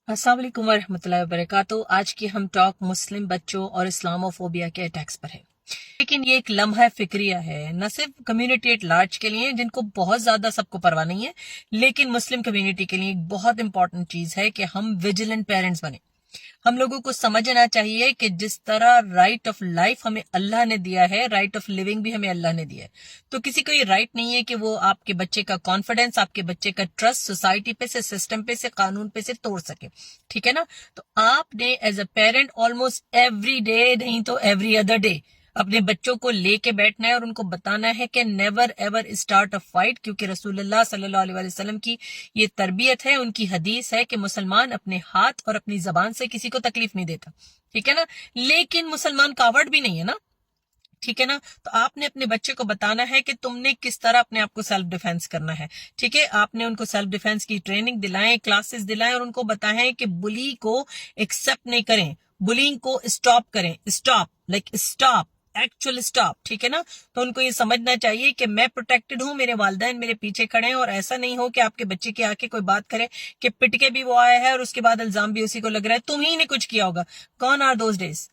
अस्सलाम वालेकुम वरहमतुल्लाहि वबरकातुहू। आज की हम टॉक मुस्लिम बच्चों और इस्लामोफोबिया के अटैक्स पर है। लेकिन ये एक लम्हा फिक्रिया है, न सिर्फ कम्युनिटी एट लार्ज के लिए जिनको बहुत ज्यादा सबको परवाह नहीं है, लेकिन मुस्लिम कम्युनिटी के लिए एक बहुत इंपॉर्टेंट चीज है कि हम विजिलेंट पेरेंट्स बने। हम लोगों को समझना चाहिए कि जिस तरह राइट ऑफ लाइफ हमें अल्लाह ने दिया है, राइट ऑफ लिविंग भी हमें अल्लाह ने दिया है। तो किसी को ये राइट नहीं है कि वो आपके बच्चे का कॉन्फिडेंस, आपके बच्चे का ट्रस्ट सोसाइटी पे से, सिस्टम पे से, कानून पे से तोड़ सके। ठीक है ना? तो आपने as a parent almost every day, नहीं तो एवरी अदर डे, अपने बच्चों को लेके बैठना है और उनको बताना है कि never ever start a fight, क्योंकि रसूलुल्लाह सल्लल्लाहु अलैहि वसल्लम की ये तरबियत है, उनकी हदीस है कि मुसलमान अपने हाथ और अपनी जबान से किसी को तकलीफ नहीं देता। ठीक है ना? लेकिन मुसलमान कावड़ भी नहीं है ना। ठीक है ना? तो आपने अपने बच्चे को बताना है कि तुमने किस तरह अपने आप को सेल्फ डिफेंस करना है। ठीक है? आपने उनको सेल्फ डिफेंस की ट्रेनिंग दिलाएं, क्लासेस दिलाएं और उनको बताएं कि बुली को एक्सेप्ट नहीं करें, बुलिंग को स्टॉप करें। Stop, like stop, actual stop. ठीक है ना? तो उनको ये समझना चाहिए कि मैं प्रोटेक्टेड हूं, मेरे वालिदैन मेरे पीछे खड़े हैं, और ऐसा नहीं हो कि आपके बच्चे की आके कोई बात करे कि पिट के भी वो आया है और उसके बाद इल्जाम भी उसी को लग रहा है तुम ही ने कुछ किया होगा। कौन आर दोज डेज?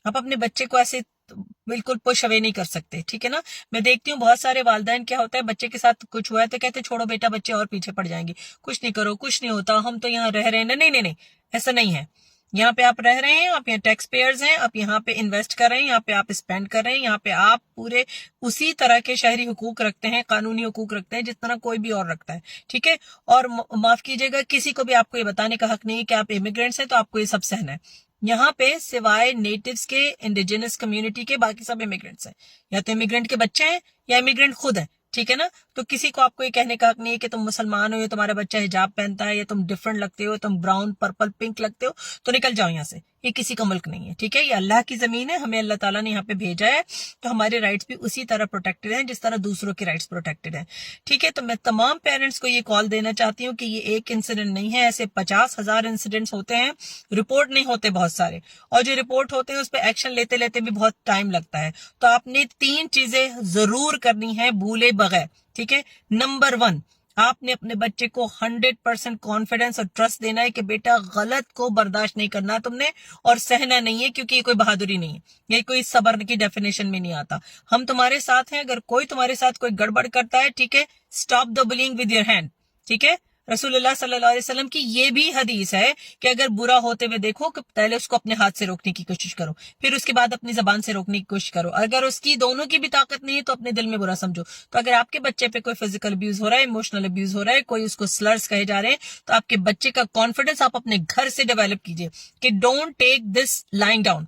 आप अपने बच्चे को ऐसे बिल्कुल पुश अवे नहीं कर सकते। ठीक है ना? मैं देखती हूँ बहुत सारे वालिदैन, क्या होता है, बच्चे के साथ कुछ हुआ है तो कहते छोड़ो बेटा, बच्चे और पीछे पड़ जाएंगे, कुछ नहीं करो, कुछ नहीं होता, हम तो यहाँ रह रहे हैं। नहीं नहीं नहीं, ऐसा नहीं है। यहाँ पे आप रह रहे हैं, आप यहाँ टैक्स पेयर्स हैं, आप यहाँ पे इन्वेस्ट कर रहे हैं, यहाँ पे आप स्पेंड कर रहे हैं, यहाँ पे आप पूरे उसी तरह के शहरी हुकूक रखते हैं, कानूनी हुकूक रखते हैं जिस तरह कोई भी और रखता है। ठीक है? और माफ कीजिएगा, किसी को भी आपको ये बताने का हक नहीं है कि आप इमिग्रेंट्स हैं तो आपको ये सब सहना है। यहाँ पे सिवाय नेटिव्स के, इंडिजिनस कम्युनिटी के, बाकी सब इमिग्रेंट्स हैं। या तो इमिग्रेंट के बच्चे हैं या इमिग्रेंट खुद है। ठीक है ना? तो किसी को आपको ये कहने का हक नहीं है कि तुम मुसलमान हो या तुम्हारा बच्चा हिजाब पहनता है या तुम डिफरेंट लगते हो, तुम ब्राउन, पर्पल, पिंक लगते हो तो निकल जाओ यहाँ से। ये किसी का मुल्क नहीं है। ठीक है? ये अल्लाह की जमीन है, हमें अल्लाह ताला ने यहाँ पे भेजा है, तो हमारे राइट्स भी उसी तरह प्रोटेक्टेड हैं जिस तरह दूसरों के राइट्स प्रोटेक्टेड हैं। ठीक है? तो मैं तमाम पेरेंट्स को ये कॉल देना चाहती हूँ कि ये एक इंसिडेंट नहीं है, ऐसे 50,000 इंसिडेंट्स होते हैं, रिपोर्ट नहीं होते बहुत सारे, और जो रिपोर्ट होते हैं उस पर एक्शन लेते लेते भी बहुत टाइम लगता है। तो आपने 3 चीजें जरूर करनी है भूले बगैर। ठीक है? नंबर 1, आपने अपने बच्चे को 100% कॉन्फिडेंस और ट्रस्ट देना है कि बेटा गलत को बर्दाश्त नहीं करना तुमने और सहना नहीं है, क्योंकि ये कोई बहादुरी नहीं है, ये कोई सब्र की डेफिनेशन में नहीं आता। हम तुम्हारे साथ हैं, अगर कोई तुम्हारे साथ कोई गड़बड़ करता है, ठीक है, stop the bullying with your hand. ठीक है? रसूलुल्लाह सल्लल्लाहु अलैहि वसल्लम की ये भी हदीस है कि अगर बुरा होते हुए देखो कि पहले उसको अपने हाथ से रोकने की कोशिश करो, फिर उसके बाद अपनी जबान से रोकने की कोशिश करो। अगर उसकी दोनों की भी ताकत नहीं है तो अपने दिल में बुरा समझो। तो अगर आपके बच्चे पे कोई फिजिकल अब्यूज हो रहा है, इमोशनल अब्यूज हो रहा है, कोई उसको स्लर्स कहे जा रहे हैं, तो आपके बच्चे का कॉन्फिडेंस आप अपने घर से डेवलप कीजिए कि don't take this line down.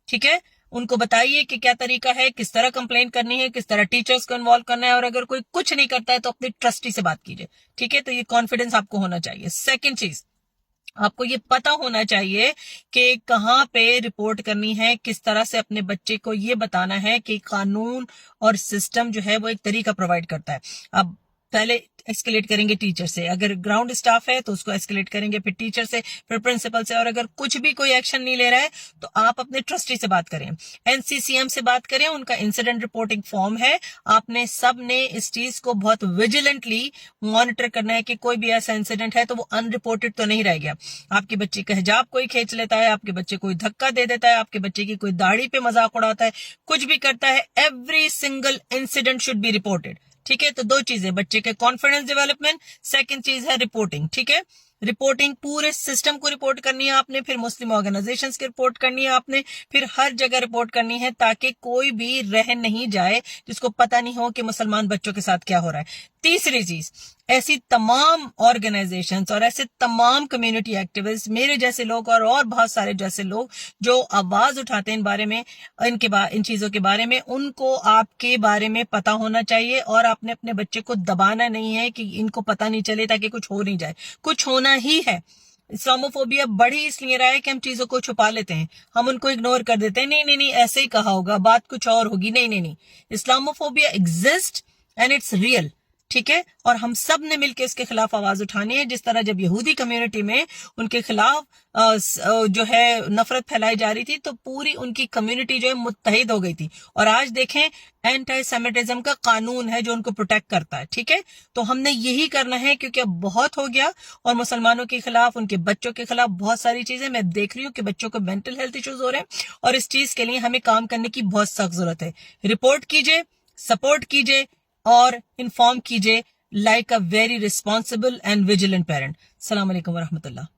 ठीक है? उनको बताइए कि क्या तरीका है, किस तरह कंप्लेंट करनी है, किस तरह टीचर्स को इन्वॉल्व करना है, और अगर कोई कुछ नहीं करता है तो अपने ट्रस्टी से बात कीजिए। ठीक है? तो ये कॉन्फिडेंस आपको होना चाहिए। सेकंड चीज, आपको ये पता होना चाहिए कि कहाँ पे रिपोर्ट करनी है, किस तरह से अपने बच्चे को ये बताना है कि कानून और सिस्टम जो है वो एक तरीका प्रोवाइड करता है। अब पहले एस्केलेट करेंगे टीचर से, अगर ग्राउंड स्टाफ है तो उसको एस्केलेट करेंगे, फिर टीचर से, फिर प्रिंसिपल से, और अगर कुछ भी कोई एक्शन नहीं ले रहा है तो आप अपने ट्रस्टी से बात करें, एनसीसीएम से बात करें, उनका इंसिडेंट रिपोर्टिंग फॉर्म है। आपने सब ने इस चीज को बहुत विजिलेंटली मॉनिटर करना है कि कोई भी ऐसा इंसिडेंट है तो वो अनरिपोर्टेड तो नहीं रह गया। आपके बच्चे का हिजाब कोई खींच लेता है, आपके बच्चे कोई धक्का दे देता है, आपके बच्चे की कोई दाढ़ी पे मजाक उड़ाता है, कुछ भी करता है, every single incident should be reported. ठीक है? तो 2 चीजें, बच्चे के कॉन्फिडेंस डेवलपमेंट, सेकंड चीज है रिपोर्टिंग। ठीक है? रिपोर्टिंग पूरे सिस्टम को रिपोर्ट करनी है आपने, फिर मुस्लिम ऑर्गेनाइजेशंस की रिपोर्ट करनी है आपने, फिर हर जगह रिपोर्ट करनी है, ताकि कोई भी रह नहीं जाए जिसको पता नहीं हो कि मुसलमान बच्चों के साथ क्या हो रहा है। तीसरी चीज, ऐसी तमाम ऑर्गेनाइजेशंस और ऐसे तमाम कम्युनिटी एक्टिविस्ट, मेरे जैसे लोग और बहुत सारे जैसे लोग जो आवाज उठाते हैं इन बारे में, इन चीजों के बारे में, उनको आपके बारे में पता होना चाहिए, और आपने अपने बच्चे को दबाना नहीं है कि इनको पता नहीं चले ताकि कुछ हो नहीं जाए। कुछ होना ही है। इस्लामोफोबिया बढ़ी इसलिए रहा है कि हम चीजों को छुपा लेते हैं, हम उनको इग्नोर कर देते हैं, नहीं नहीं नहीं ऐसे ही कहा होगा, बात कुछ और होगी। नहीं नहीं नहीं, Islamophobia exist and it's real. ٹھیک ہے، اور ہم سب نے مل کے اس کے خلاف آواز اٹھانی ہے. جس طرح جب یہودی کمیونٹی میں ان کے خلاف جو ہے نفرت پھیلائی جا رہی تھی تو پوری ان کی کمیونٹی جو ہے متحد ہو گئی تھی، اور آج دیکھیں اینٹی سیمیٹزم کا قانون ہے جو ان کو پروٹیکٹ کرتا ہے. ٹھیک ہے، تو ہم نے یہی کرنا ہے کیونکہ اب بہت ہو گیا، اور مسلمانوں کے خلاف، ان کے بچوں کے خلاف بہت ساری چیزیں میں دیکھ رہی ہوں کہ بچوں کو مینٹل ہیلتھ ایشوز ہو رہے ہیں، اور اس چیز کے لیے ہمیں کام کرنے کی بہت سخت ضرورت ہے. رپورٹ کیجئے، سپورٹ کیجئے اور انفارم کیجئے like a very responsible and vigilant parent. السلام علیکم ورحمۃ اللہ.